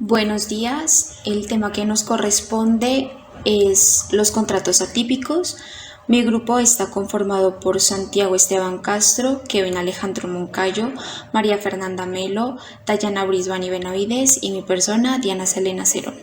Buenos días, el tema que nos corresponde es los contratos atípicos. Mi grupo está conformado por Santiago Esteban Castro, Kevin Alejandro Moncayo, María Fernanda Melo, Dayana Brisbani Benavides y mi persona, Diana Selena Cerón.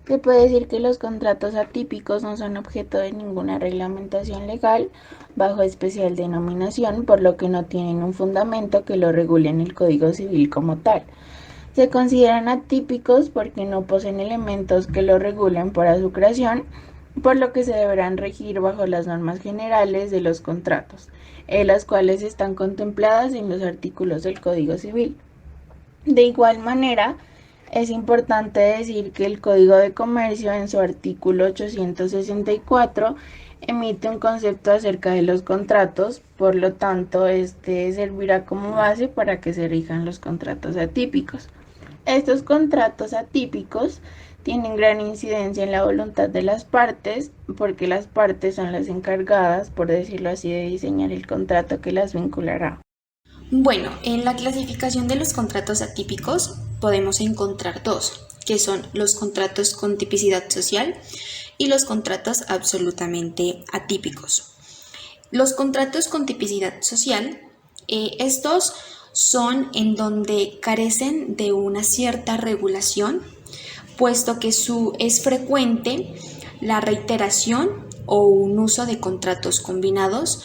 Se puede decir que los contratos atípicos no son objeto de ninguna reglamentación legal bajo especial denominación, por lo que no tienen un fundamento que lo regule en el Código Civil como tal. Se consideran atípicos porque no poseen elementos que lo regulen para su creación, por lo que se deberán regir bajo las normas generales de los contratos, las cuales están contempladas en los artículos del Código Civil. De igual manera, es importante decir que el Código de Comercio, en su artículo 864, emite un concepto acerca de los contratos, por lo tanto, este servirá como base para que se rijan los contratos atípicos. Estos contratos atípicos tienen gran incidencia en la voluntad de las partes, porque las partes son las encargadas, por decirlo así, de diseñar el contrato que las vinculará. Bueno, en la clasificación de los contratos atípicos podemos encontrar dos, que son los contratos con tipicidad social y los contratos absolutamente atípicos. Los contratos con tipicidad social, estos son en donde carecen de una cierta regulación, puesto que es frecuente la reiteración o un uso de contratos combinados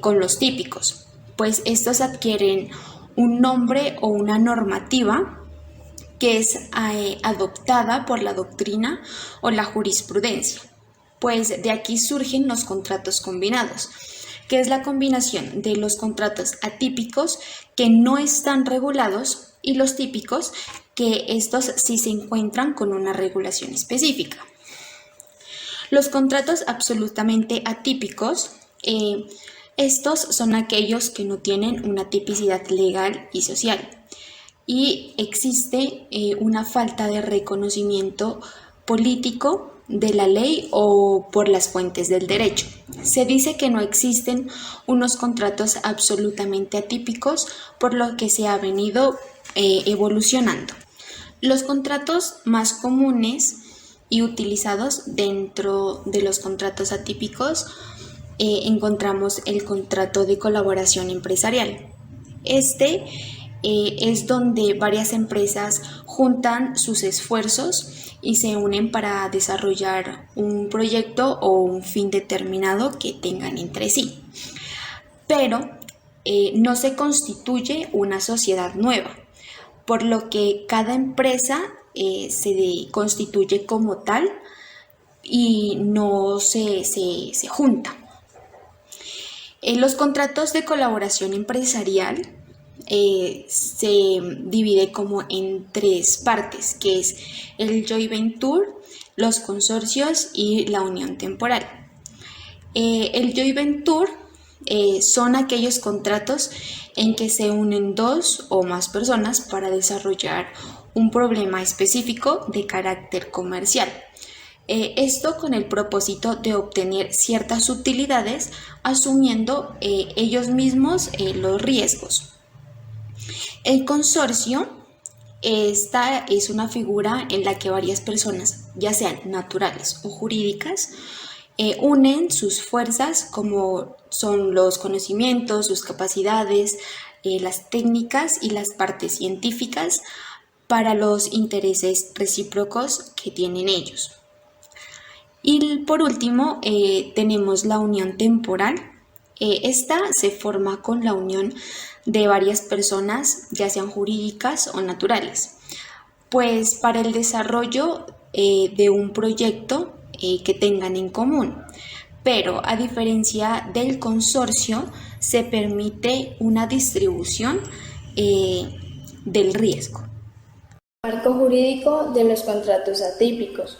con los típicos, pues estos adquieren un nombre o una normativa que es adoptada por la doctrina o la jurisprudencia, pues de aquí surgen los contratos combinados, que es la combinación de los contratos atípicos que no están regulados y los típicos, que estos sí se encuentran con una regulación específica. Los contratos absolutamente atípicos, estos son aquellos que no tienen una tipicidad legal y social y existe una falta de reconocimiento político de la ley o por las fuentes del derecho. Se dice que no existen unos contratos absolutamente atípicos, por lo que se ha venido evolucionando. Los contratos más comunes y utilizados dentro de los contratos atípicos encontramos el contrato de colaboración empresarial. Este es donde varias empresas juntan sus esfuerzos y se unen para desarrollar un proyecto o un fin determinado que tengan entre sí. Pero no se constituye una sociedad nueva, por lo que cada empresa se constituye como tal y no se junta. Los contratos de colaboración empresarial se divide como en tres partes, que es el joint venture, los consorcios y la unión temporal. El joint venture son aquellos contratos en que se unen dos o más personas para desarrollar un problema específico de carácter comercial. Esto con el propósito de obtener ciertas utilidades, asumiendo ellos mismos los riesgos. El consorcio, esta es una figura en la que varias personas, ya sean naturales o jurídicas, unen sus fuerzas, como son los conocimientos, sus capacidades, las técnicas y las partes científicas para los intereses recíprocos que tienen ellos. Y por último, tenemos la unión temporal. Esta se forma con la unión de varias personas, ya sean jurídicas o naturales, pues para el desarrollo de un proyecto que tengan en común. Pero a diferencia del consorcio, se permite una distribución del riesgo. Marco jurídico de los contratos atípicos.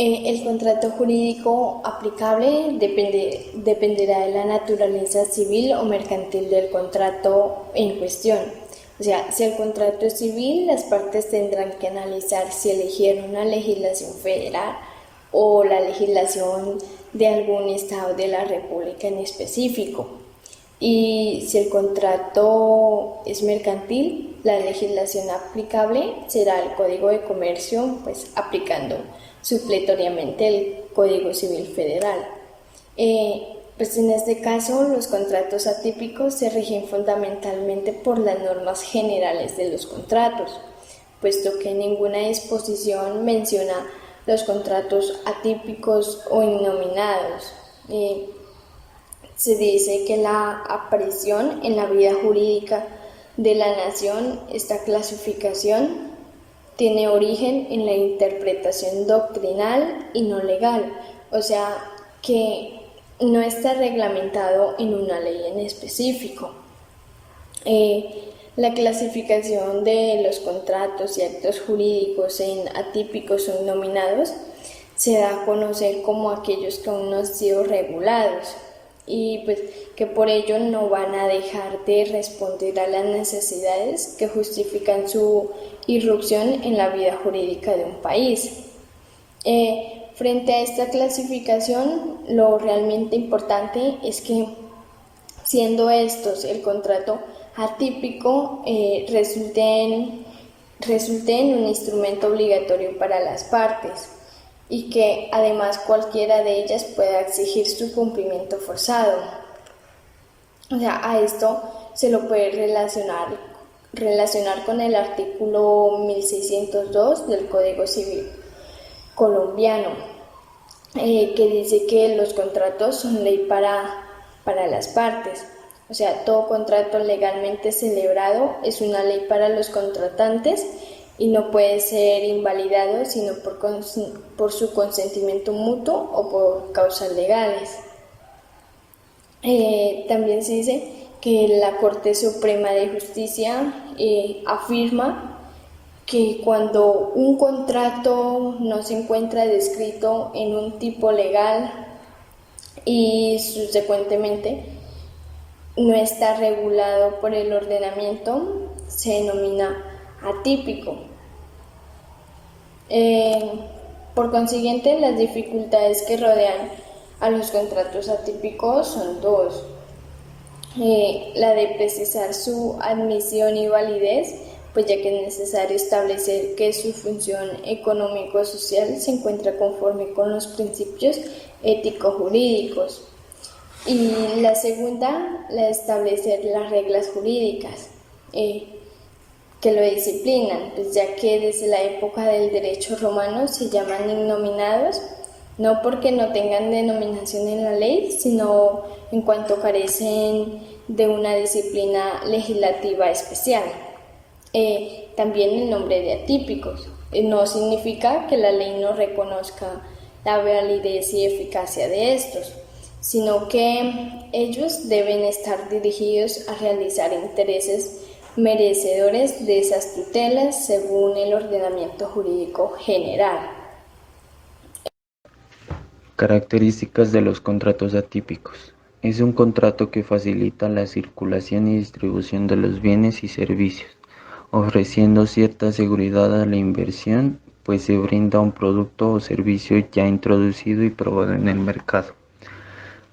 El contrato jurídico aplicable dependerá de la naturaleza civil o mercantil del contrato en cuestión. O sea, si el contrato es civil, las partes tendrán que analizar si eligieron una legislación federal o la legislación de algún estado de la República en específico. Y si el contrato es mercantil, la legislación aplicable será el Código de Comercio, pues aplicando supletoriamente el Código Civil Federal. Pues en este caso, los contratos atípicos se rigen fundamentalmente por las normas generales de los contratos, puesto que ninguna disposición menciona los contratos atípicos o innominados. Se dice que la aparición en la vida jurídica de la nación, esta clasificación tiene origen en la interpretación doctrinal y no legal, o sea que no está reglamentado en una ley en específico. La clasificación de los contratos y actos jurídicos en atípicos o innominados se da a conocer como aquellos que aún no han sido regulados y pues que por ello no van a dejar de responder a las necesidades que justifican su irrupción en la vida jurídica de un país. Frente a esta clasificación, lo realmente importante es que, siendo estos el contrato atípico, resulte en un instrumento obligatorio para las partes y que además cualquiera de ellas pueda exigir su cumplimiento forzado. O sea, a esto se lo puede relacionar con el artículo 1602 del Código Civil colombiano, que dice que los contratos son ley para las partes. O sea, todo contrato legalmente celebrado es una ley para los contratantes y no puede ser invalidado sino por su consentimiento mutuo o por causas legales. También se dice que la Corte Suprema de Justicia afirma que cuando un contrato no se encuentra descrito en un tipo legal y subsecuentemente no está regulado por el ordenamiento, se denomina atípico. Por consiguiente, las dificultades que rodean a los contratos atípicos son dos. La de precisar su admisión y validez, pues ya que es necesario establecer que su función económico-social se encuentra conforme con los principios ético-jurídicos. Y la segunda, la de establecer las reglas jurídicas que lo disciplinan, pues ya que desde la época del derecho romano se llaman innominados, no porque no tengan denominación en la ley, sino en cuanto carecen de una disciplina legislativa especial. También el nombre de atípicos no significa que la ley no reconozca la validez y eficacia de estos, sino que ellos deben estar dirigidos a realizar intereses merecedores de esas tutelas según el ordenamiento jurídico general. Características de los contratos atípicos. Es un contrato que facilita la circulación y distribución de los bienes y servicios, ofreciendo cierta seguridad a la inversión, pues se brinda un producto o servicio ya introducido y probado en el mercado.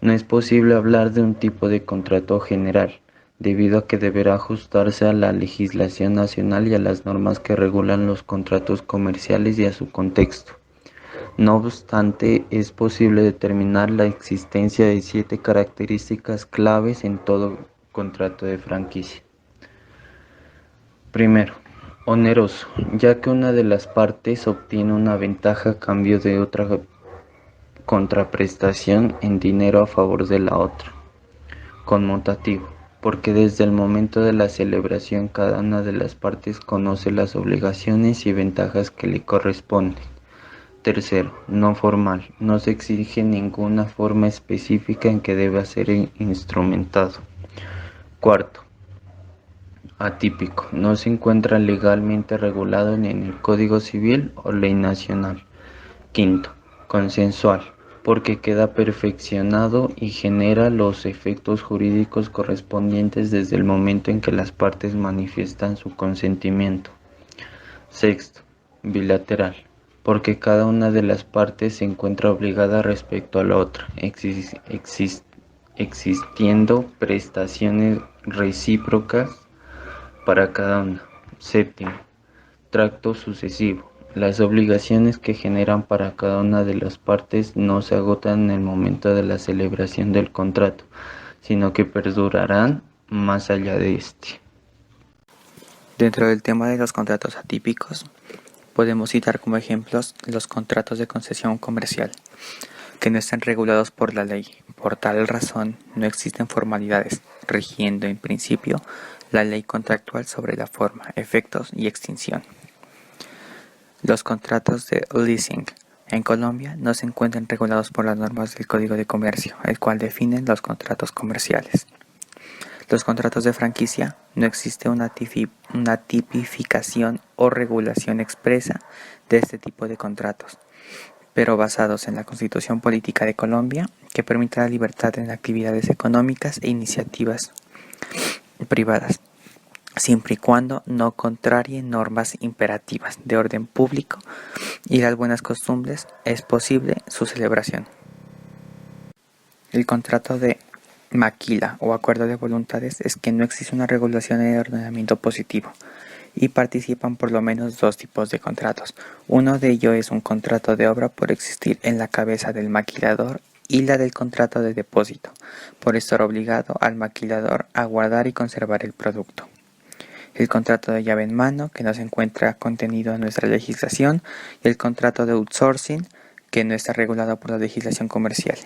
No es posible hablar de un tipo de contrato general, debido a que deberá ajustarse a la legislación nacional y a las normas que regulan los contratos comerciales y a su contexto. No obstante, es posible determinar la existencia de 7 características claves en todo contrato de franquicia. Primero, oneroso, ya que una de las partes obtiene una ventaja a cambio de otra contraprestación en dinero a favor de la otra. Conmutativo, porque desde el momento de la celebración cada una de las partes conoce las obligaciones y ventajas que le corresponden. Tercero, no formal, no se exige ninguna forma específica en que deba ser instrumentado. Cuarto, atípico, no se encuentra legalmente regulado ni en el Código Civil o ley nacional. Quinto, consensual, porque queda perfeccionado y genera los efectos jurídicos correspondientes desde el momento en que las partes manifiestan su consentimiento. Sexto, bilateral, porque cada una de las partes se encuentra obligada respecto a la otra, existiendo prestaciones recíprocas para cada una. Séptimo, tracto sucesivo. Las obligaciones que generan para cada una de las partes no se agotan en el momento de la celebración del contrato, sino que perdurarán más allá de este. Dentro del tema de los contratos atípicos, podemos citar como ejemplos los contratos de concesión comercial, que no están regulados por la ley. Por tal razón, no existen formalidades, rigiendo en principio la ley contractual sobre la forma, efectos y extinción. Los contratos de leasing en Colombia no se encuentran regulados por las normas del Código de Comercio, el cual define los contratos comerciales. Los contratos de franquicia no existe una tipificación o regulación expresa de este tipo de contratos, pero basados en la Constitución Política de Colombia, que permite la libertad en actividades económicas e iniciativas privadas, siempre y cuando no contrarien normas imperativas de orden público y las buenas costumbres, es posible su celebración. El contrato de maquila o acuerdo de voluntades es que no existe una regulación en el ordenamiento positivo y participan por lo menos dos tipos de contratos. Uno de ellos es un contrato de obra por existir en la cabeza del maquilador y la del contrato de depósito, por estar obligado al maquilador a guardar y conservar el producto. El contrato de llave en mano, que no se encuentra contenido en nuestra legislación, y el contrato de outsourcing, que no está regulado por la legislación comercial.